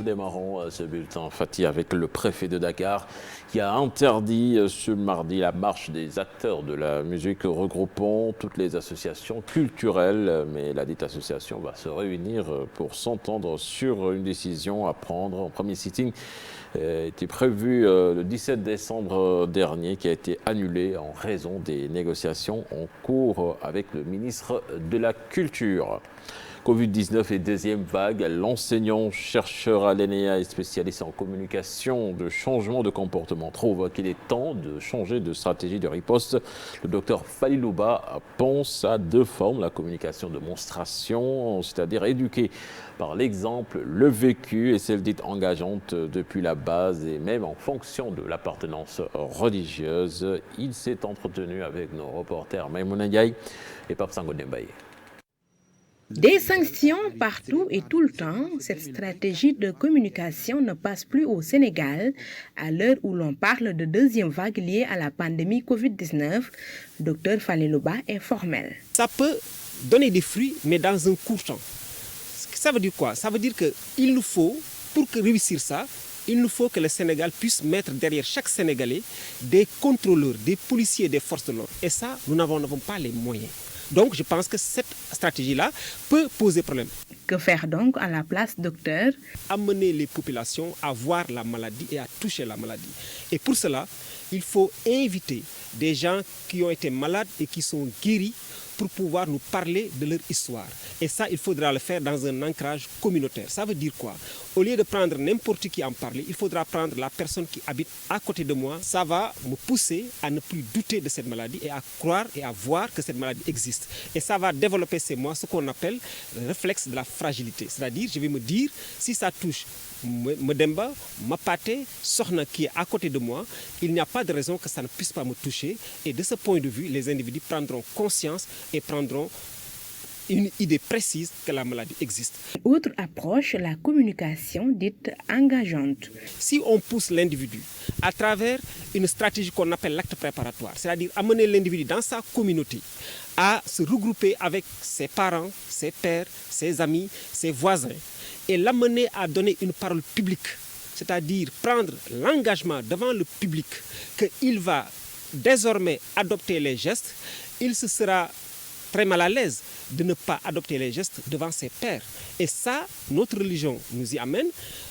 Démarrons ce bulletin Fatih avec le préfet de Dakar qui a interdit ce mardi la marche des acteurs de la musique regroupant toutes les associations culturelles. Mais la dite association va se réunir pour s'entendre sur une décision à prendre. Un premier sitting était prévu le 17 décembre dernier qui a été annulé en raison des négociations en cours avec le ministre de la Culture. Covid-19 et deuxième vague, l'enseignant-chercheur à l'ENEA et spécialiste en communication de changement de comportement trouve qu'il est temps de changer de stratégie de riposte. Le docteur Falilouba pense à deux formes, la communication de monstration, c'est-à-dire éduquer par l'exemple, le vécu et celle dite engageante depuis la base et même en fonction de l'appartenance religieuse. Il s'est entretenu avec nos reporters Maïmouna Ndiaye et Pape Sango Dembaye. Des sanctions partout et tout le temps, cette stratégie de communication ne passe plus au Sénégal. À l'heure où l'on parle de deuxième vague liée à la pandémie Covid-19, Dr Falilouba est formel. Ça peut donner des fruits, mais dans un court temps. Ça veut dire quoi? Ça veut dire qu'il nous faut, pour réussir ça, il nous faut que le Sénégal puisse mettre derrière chaque Sénégalais des contrôleurs, des policiers, des forces de l'ordre. Et ça, nous n'avons pas les moyens. Donc, je pense que cette stratégie-là peut poser problème. Que faire donc à la place, docteur? Amener les populations à voir la maladie et à toucher la maladie. Et pour cela, il faut inviter des gens qui ont été malades et qui sont guéris pour pouvoir nous parler de leur histoire. Et ça, il faudra le faire dans un ancrage communautaire. Ça veut dire quoi? Au lieu de prendre n'importe qui en parler, il faudra prendre la personne qui habite à côté de moi. Ça va me pousser à ne plus douter de cette maladie et à croire et à voir que cette maladie existe. Et ça va développer chez moi ce qu'on appelle le réflexe de la fragilité. C'est-à-dire, je vais me dire, si ça touche Medemba, Mapate, Sohna qui est à côté de moi, il n'y a pas de raison que ça ne puisse pas me toucher. Et de ce point de vue, les individus prendront conscience et prendront une idée précise que la maladie existe. Autre approche, la communication dite engageante. Si on pousse l'individu à travers une stratégie qu'on appelle l'acte préparatoire, c'est-à-dire amener l'individu dans sa communauté à se regrouper avec ses parents, ses pères, ses amis, ses voisins, et l'amener à donner une parole publique, c'est-à-dire prendre l'engagement devant le public qu'il va désormais adopter les gestes, il se sera très mal à l'aise de ne pas adopter les gestes devant ses pairs. Et ça, notre religion nous y amène,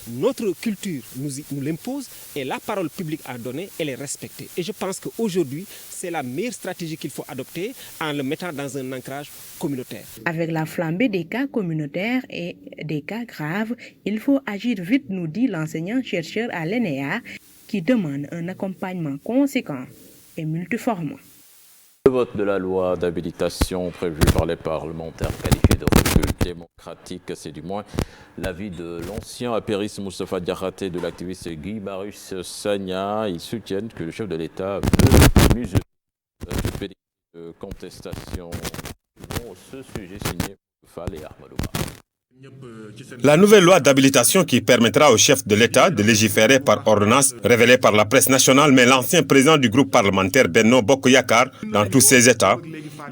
notre culture nous l'impose et la parole publique à donner, elle est respectée. Et je pense qu'aujourd'hui, c'est la meilleure stratégie qu'il faut adopter en le mettant dans un ancrage communautaire. Avec la flambée des cas communautaires et des cas graves, il faut agir vite, nous dit l'enseignant-chercheur à l'ENEA, qui demande un accompagnement conséquent et multiforme. Le vote de la loi d'habilitation prévue par les parlementaires qualifiés de recul démocratique, c'est du moins l'avis de l'ancien apériste Moustapha Diakhaté et de l'activiste Guy Marius Sagna. Ils soutiennent que le chef de l'État veut museler ce périmètre de contestation. Ce sujet signé Fall et Ahmadouba. La nouvelle loi d'habilitation qui permettra au chef de l'État de légiférer par ordonnance, révélée par la presse nationale, mais l'ancien président du groupe parlementaire Benno Bokk Yakaar dans tous ses États,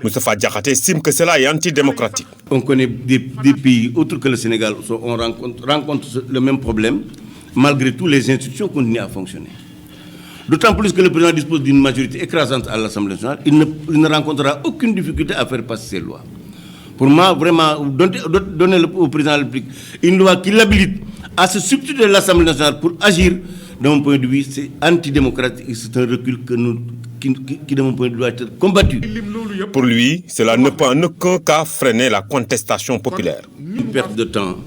Moustapha Diakhaté estime que cela est antidémocratique. On connaît des pays autres que le Sénégal, on rencontre le même problème, malgré tout les institutions continuent à fonctionner. D'autant plus que le président dispose d'une majorité écrasante à l'Assemblée nationale, il ne rencontrera aucune difficulté à faire passer ces lois. Pour moi, vraiment, donner au président de la République une loi qui l'habilite à se substituer à l'Assemblée nationale pour agir, de mon point de vue, c'est antidémocratique et c'est un recul qui, de mon point de vue, doit être combattu. Pour lui, cela ne peut en aucun cas freiner la contestation populaire. Une perte de temps.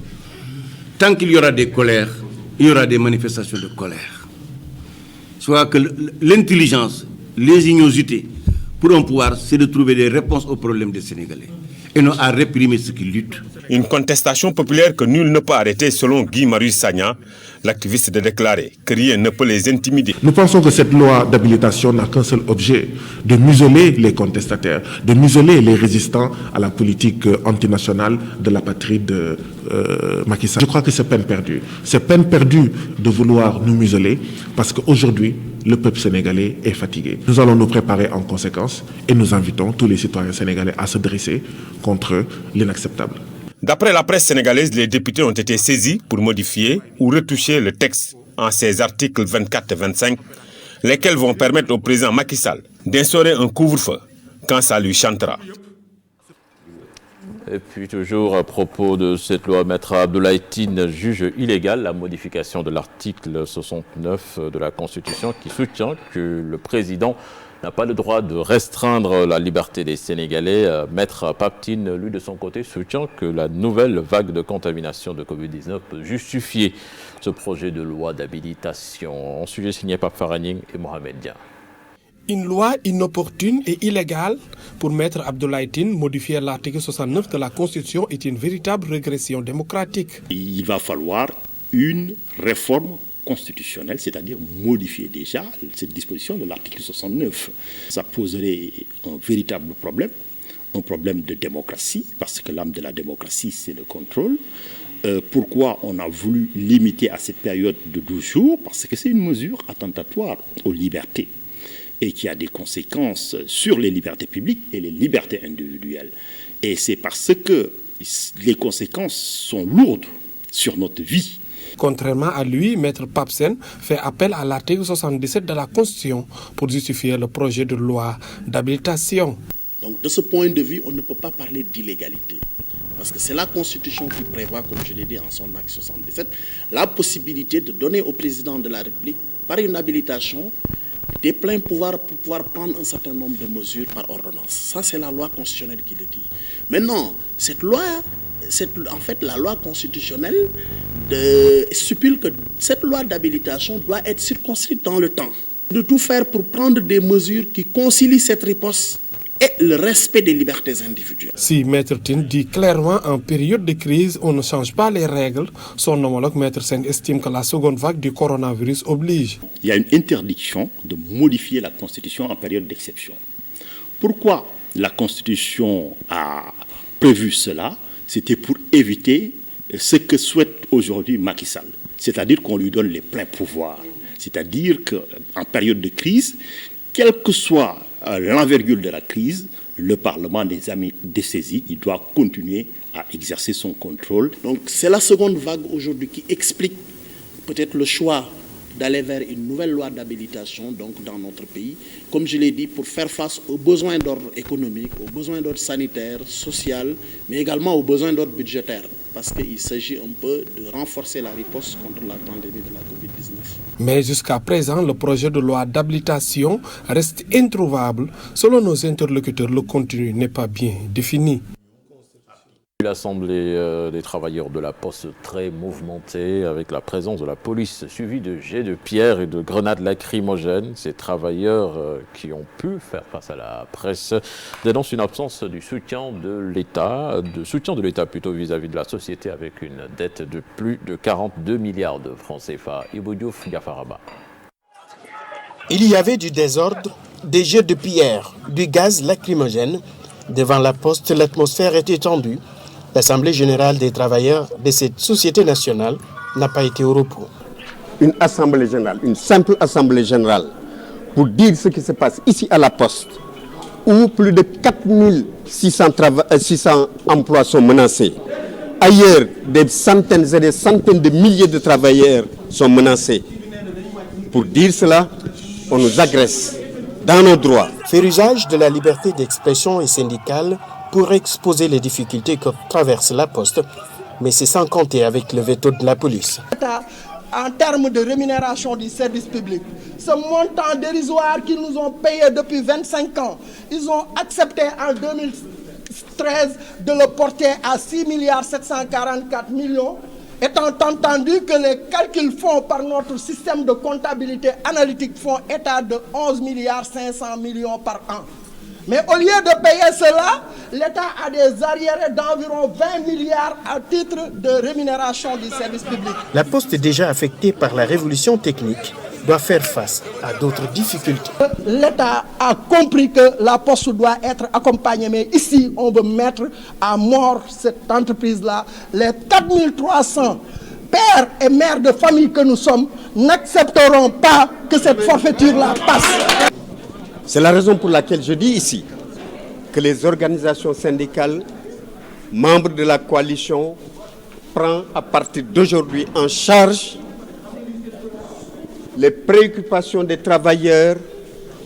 Tant qu'il y aura des colères, il y aura des manifestations de colère. Soit que l'intelligence, l'ingéniosité pour un pouvoir, c'est de trouver des réponses aux problèmes des Sénégalais. Et non à réprimer ceux qui luttent. Une contestation populaire que nul ne peut arrêter selon Guy Marius Sagna, l'activiste de déclarer que rien ne peut les intimider. Nous pensons que cette loi d'habilitation n'a qu'un seul objet, de museler les contestataires, de museler les résistants à la politique antinationale de la patrie de Macky Sall. Je crois que c'est peine perdue. C'est peine perdue de vouloir nous museler parce qu'aujourd'hui, le peuple sénégalais est fatigué. Nous allons nous préparer en conséquence et nous invitons tous les citoyens sénégalais à se dresser contre l'inacceptable. D'après la presse sénégalaise, les députés ont été saisis pour modifier ou retoucher le texte en ses articles 24 et 25, lesquels vont permettre au président Macky Sall d'instaurer un couvre-feu quand ça lui chantera. Et puis toujours à propos de cette loi, Maître Abdoulaye Tine juge illégale la modification de l'article 69 de la Constitution qui soutient que le président n'a pas le droit de restreindre la liberté des Sénégalais. Maître Pape Tine, lui de son côté, soutient que la nouvelle vague de contamination de Covid-19 peut justifier ce projet de loi d'habilitation. Un sujet signé par Faraning et Mohamed Dia. Une loi inopportune et illégale pour Maître Abdoulaye Tine modifier l'article 69 de la Constitution est une véritable régression démocratique. Il va falloir une réforme constitutionnelle, c'est-à-dire modifier déjà cette disposition de l'article 69. Ça poserait un véritable problème, un problème de démocratie, parce que l'âme de la démocratie, c'est le contrôle. Pourquoi on a voulu limiter à cette période de 12 jours? Parce que c'est une mesure attentatoire aux libertés et qui a des conséquences sur les libertés publiques et les libertés individuelles. Et c'est parce que les conséquences sont lourdes sur notre vie. Contrairement à lui, Maître Papsen fait appel à l'article 77 de la Constitution pour justifier le projet de loi d'habilitation. Donc de ce point de vue, on ne peut pas parler d'illégalité. Parce que c'est la Constitution qui prévoit, comme je l'ai dit en son acte 77, la possibilité de donner au président de la République, par une habilitation, des pleins pouvoirs pour pouvoir prendre un certain nombre de mesures par ordonnance. Ça, c'est la loi constitutionnelle qui le dit. Maintenant, la loi constitutionnelle stipule que cette loi d'habilitation doit être circonscrite dans le temps. De tout faire pour prendre des mesures qui concilient cette riposte et le respect des libertés individuelles. Si Maître Tine dit clairement en période de crise, on ne change pas les règles, son homologue Maître Sène estime que la seconde vague du coronavirus oblige. Il y a une interdiction de modifier la Constitution en période d'exception. Pourquoi la Constitution a prévu cela? C'était pour éviter ce que souhaite aujourd'hui Macky Sall, c'est-à-dire qu'on lui donne les pleins pouvoirs. C'est-à-dire qu'en période de crise, quelle que soit l'envergure de la crise, le Parlement des amis dessaisi, il doit continuer à exercer son contrôle. Donc c'est la seconde vague aujourd'hui qui explique peut-être le choix d'aller vers une nouvelle loi d'habilitation donc dans notre pays, comme je l'ai dit, pour faire face aux besoins d'ordre économique, aux besoins d'ordre sanitaire, social, mais également aux besoins d'ordre budgétaire, parce qu'il s'agit un peu de renforcer la riposte contre la pandémie de la Covid-19. Mais jusqu'à présent, le projet de loi d'habilitation reste introuvable. Selon nos interlocuteurs, le contenu n'est pas bien défini. L'Assemblée des travailleurs de la Poste très mouvementée avec la présence de la police suivie de jets de pierre et de grenades lacrymogènes. Ces travailleurs qui ont pu faire face à la presse dénoncent une absence du soutien de l'État, plutôt vis-à-vis de la société avec une dette de plus de 42 milliards de francs CFA. Ibou Diouf, Gafaraba. Il y avait du désordre, des jets de pierre, du gaz lacrymogène. Devant la Poste, l'atmosphère était tendue. L'Assemblée générale des travailleurs de cette société nationale n'a pas été au repos. Une assemblée générale, une simple assemblée générale, pour dire ce qui se passe ici à la Poste, où plus de 4600 emplois sont menacés. Ailleurs, des centaines et des centaines de milliers de travailleurs sont menacés. Pour dire cela, on nous agresse dans nos droits. Faire usage de la liberté d'expression et syndicale pour exposer les difficultés que traverse la Poste, mais c'est sans compter avec le veto de la police. En termes de rémunération du service public, ce montant dérisoire qu'ils nous ont payé depuis 25 ans, ils ont accepté en 2013 de le porter à 6 744 millions, étant entendu que les calculs faits par notre système de comptabilité analytique font état de 11 500 millions par an. Mais au lieu de payer cela, l'État a des arriérés d'environ 20 milliards à titre de rémunération du service public. La Poste, déjà affectée par la révolution technique, doit faire face à d'autres difficultés. L'État a compris que la Poste doit être accompagnée, mais ici, on veut mettre à mort cette entreprise-là. Les 4300 pères et mères de famille que nous sommes n'accepteront pas que cette forfaiture-là passe. C'est la raison pour laquelle je dis ici que les organisations syndicales membre de la coalition, prend à partir d'aujourd'hui en charge les préoccupations des travailleurs,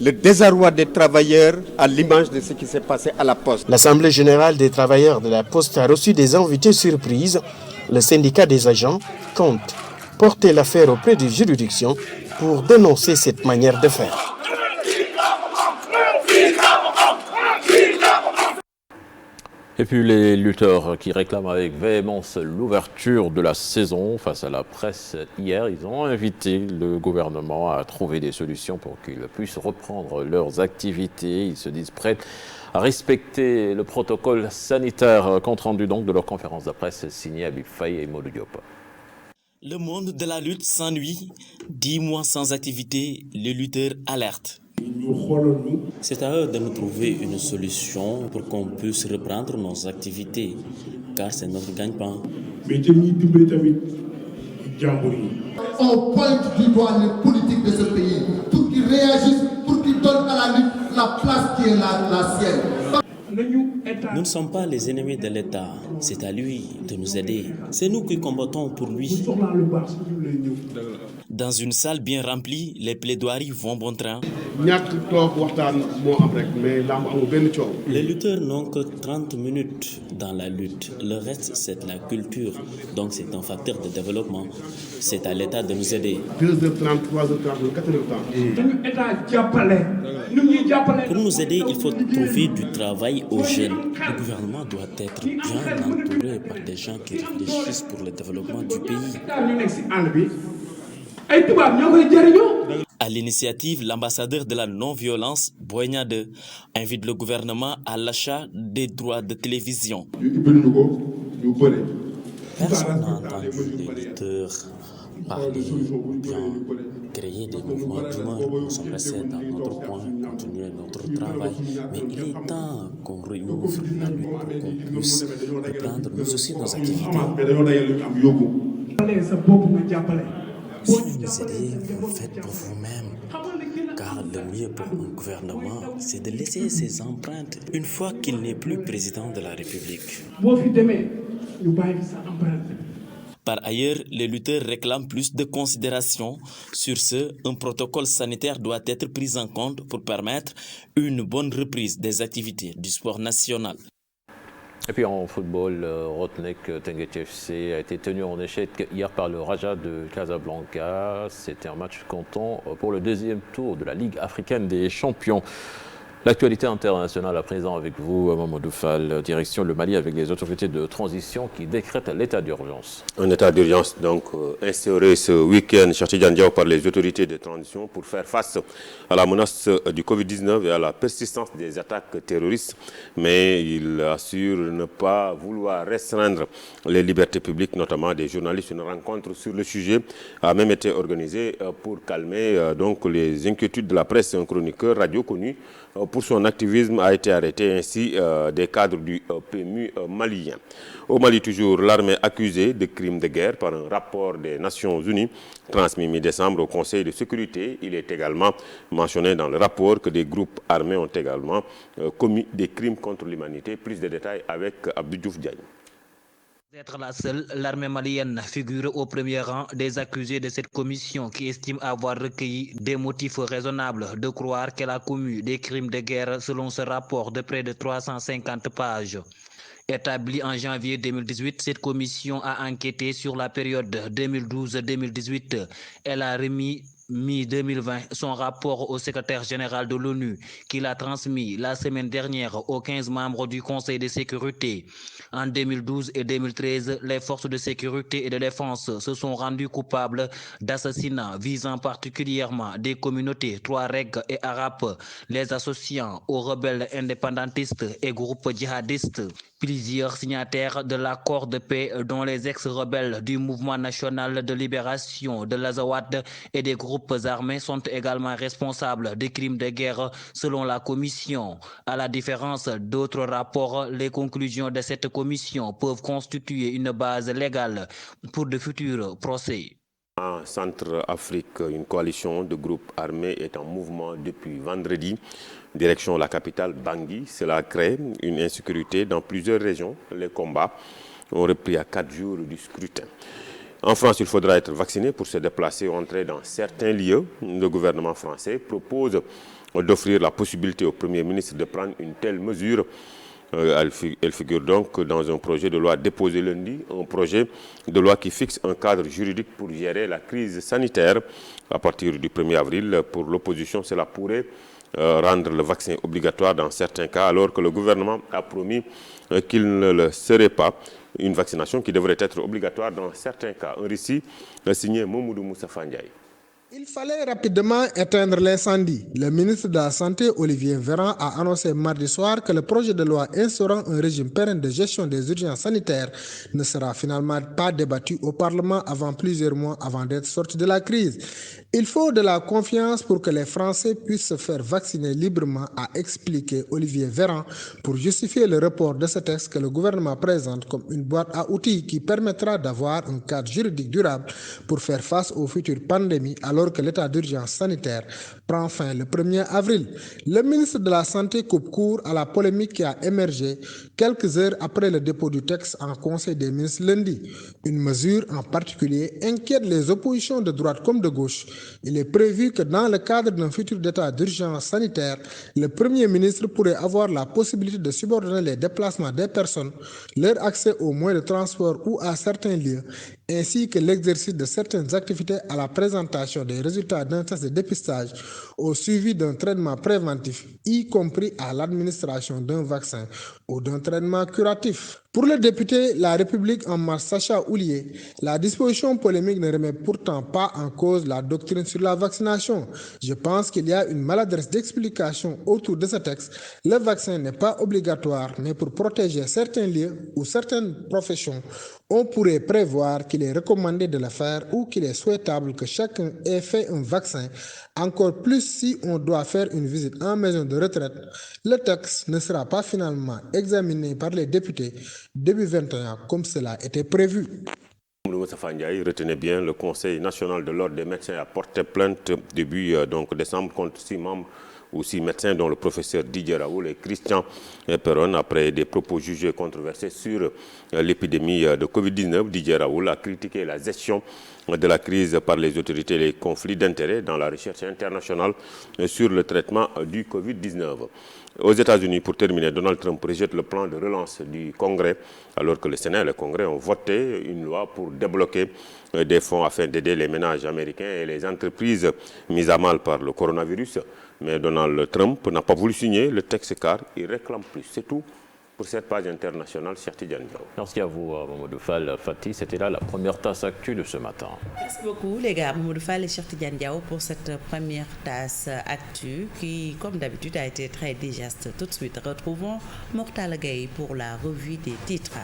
le désarroi des travailleurs à l'image de ce qui s'est passé à la Poste. L'Assemblée générale des travailleurs de la Poste a reçu des invités surprises. Le syndicat des agents compte porter l'affaire auprès des juridictions pour dénoncer cette manière de faire. Et puis les lutteurs qui réclament avec véhémence l'ouverture de la saison face à la presse hier, ils ont invité le gouvernement à trouver des solutions pour qu'ils puissent reprendre leurs activités. Ils se disent prêts à respecter le protocole sanitaire. Compte rendu donc de leur conférence de presse signée Habib Faye et Modou Diop. Le monde de la lutte s'ennuie. 10 mois sans activité, les lutteurs alertent. C'est à eux de nous trouver une solution pour qu'on puisse reprendre nos activités, car c'est notre gagne-pain. On pointe du doigt les politiques de ce pays pour qu'ils réagissent, pour qu'ils donnent à la lutte la place qui est la sienne. Nous ne sommes pas les ennemis de l'État, c'est à lui de nous aider. C'est nous qui combattons pour lui. Dans une salle bien remplie, les plaidoiries vont bon train. Les lutteurs n'ont que 30 minutes dans la lutte. Le reste, c'est de la culture. Donc c'est un facteur de développement. C'est à l'État de nous aider. 2h30, 3h30, 4h30. Pour nous aider, il faut trouver du travail aux jeunes. Le gouvernement doit être bien entouré par des gens qui réfléchissent pour le développement du pays. À l'initiative, l'ambassadeur de la non-violence, Boigna 2, invite le gouvernement à l'achat des droits de télévision. Personne n'a entendu les lutteurs parler, bien créer des mouvements d'humeur. Nous sommes restés dans notre coin, continuer notre travail. Mais il est temps qu'on réouvre la lutte pour qu'on puisse reprendre nous aussi nos activités. Si vous nous aidez, vous le faites pour vous-même. Car le mieux pour un gouvernement, c'est de laisser ses empreintes une fois qu'il n'est plus président de la République. Par ailleurs, les lutteurs réclament plus de considération. Sur ce, un protocole sanitaire doit être pris en compte pour permettre une bonne reprise des activités du sport national. Et puis en football, Rotnek Teungueth FC a été tenu en échec hier par le Raja de Casablanca. C'était un match comptant pour le deuxième tour de la Ligue africaine des champions. L'actualité internationale à présent avec vous, Mamadou Fall, direction le Mali avec les autorités de transition qui décrètent l'état d'urgence. Un état d'urgence donc instauré ce week-end, Cheikh Tidiane Diaw, par les autorités de transition pour faire face à la menace du Covid-19 et à la persistance des attaques terroristes. Mais il assure ne pas vouloir restreindre les libertés publiques, notamment des journalistes. Une rencontre sur le sujet a même été organisée pour calmer donc les inquiétudes de la presse. Un chroniqueur radio connu pour son activisme a été arrêté, ainsi des cadres du PMU malien. Au Mali toujours, l'armée accusée de crimes de guerre par un rapport des Nations Unies transmis mi-décembre au Conseil de sécurité. Il est également mentionné dans le rapport que des groupes armés ont également commis des crimes contre l'humanité. Plus de détails avec Abdou Diouf Diagne. D'être la seule, l'armée malienne figure au premier rang des accusés de cette commission qui estime avoir recueilli des motifs raisonnables de croire qu'elle a commis des crimes de guerre selon ce rapport de près de 350 pages. Établie en janvier 2018, cette commission a enquêté sur la période 2012-2018. Elle a remis mi-2020 son rapport au secrétaire général de l'ONU qu'il a transmis la semaine dernière aux 15 membres du Conseil de sécurité. En 2012 et 2013, les forces de sécurité et de défense se sont rendues coupables d'assassinats visant particulièrement des communautés Touareg et Arabes, les associant aux rebelles indépendantistes et groupes djihadistes. Plusieurs signataires de l'accord de paix, dont les ex-rebelles du Mouvement national de libération de l'Azawad et des groupes armés, sont également responsables des crimes de guerre selon la commission. À la différence d'autres rapports, les conclusions de cette commission peuvent constituer une base légale pour de futurs procès. En Centrafrique, une coalition de groupes armés est en mouvement depuis vendredi Direction la capitale Bangui, cela crée une insécurité dans plusieurs régions. Les combats ont repris à 4 jours du scrutin. En France, il faudra être vacciné pour se déplacer ou entrer dans certains lieux. Le gouvernement français propose d'offrir la possibilité au Premier ministre de prendre une telle mesure. Elle figure donc dans un projet de loi déposé lundi, un projet de loi qui fixe un cadre juridique pour gérer la crise sanitaire. À partir du 1er avril, pour l'opposition, cela pourrait rendre le vaccin obligatoire dans certains cas, alors que le gouvernement a promis qu'il ne le serait pas. Une vaccination qui devrait être obligatoire dans certains cas. Un récit signé Mamoudou Moussa Ndiaye. Il fallait rapidement éteindre l'incendie. Le ministre de la Santé, Olivier Véran, a annoncé mardi soir que le projet de loi instaurant un régime pérenne de gestion des urgences sanitaires ne sera finalement pas débattu au Parlement avant plusieurs mois avant d'être sorti de la crise. Il faut de la confiance pour que les Français puissent se faire vacciner librement, a expliqué Olivier Véran, pour justifier le report de ce texte que le gouvernement présente comme une boîte à outils qui permettra d'avoir un cadre juridique durable pour faire face aux futures pandémies alors que l'état d'urgence sanitaire prend fin le 1er avril. Le ministre de la Santé coupe court à la polémique qui a émergé quelques heures après le dépôt du texte en Conseil des ministres lundi. Une mesure en particulier inquiète les oppositions de droite comme de gauche. Il est prévu que dans le cadre d'un futur état d'urgence sanitaire, le Premier ministre pourrait avoir la possibilité de subordonner les déplacements des personnes, leur accès aux moyens de transport ou à certains lieux, ainsi que l'exercice de certaines activités à la présentation des résultats d'un test de dépistage, au suivi d'un traitement préventif, y compris à l'administration d'un vaccin ou d'un traitement curatif. Pour le député La République En Marche Sacha Houlier, la disposition polémique ne remet pourtant pas en cause la doctrine sur la vaccination. Je pense qu'il y a une maladresse d'explication autour de ce texte. Le vaccin n'est pas obligatoire, mais pour protéger certains lieux ou certaines professions, on pourrait prévoir qu'il est recommandé de le faire ou qu'il est souhaitable que chacun ait fait un vaccin, encore plus si on doit faire une visite en maison de retraite. Le texte ne sera pas finalement examiné par les députés début 21 comme cela était prévu. Retenez bien, le Conseil national de l'ordre des médecins a porté plainte début décembre contre 6 membres ou 6 médecins dont le professeur Didier Raoul et Christian Perron après des propos jugés controversés sur l'épidémie de Covid-19. Didier Raoul a critiqué la gestion de la crise par les autorités et les conflits d'intérêts dans la recherche internationale sur le traitement du Covid-19. Aux États-Unis, pour terminer, Donald Trump rejette le plan de relance du Congrès, alors que le Sénat et le Congrès ont voté une loi pour débloquer des fonds afin d'aider les ménages américains et les entreprises mises à mal par le coronavirus. Mais Donald Trump n'a pas voulu signer le texte car il réclame plus. C'est tout pour cette page internationale. Cheikh Tidiane Diaw. Merci à vous, Mamadou Fall. Fatih, c'était là la première tasse actu de ce matin. Merci beaucoup, les gars, Mamadou Fall et Cheikh Tidiane Diaw, pour cette première tasse actu qui, comme d'habitude, a été très digeste. Tout de suite, retrouvons Mortala Gueye pour la revue des titres.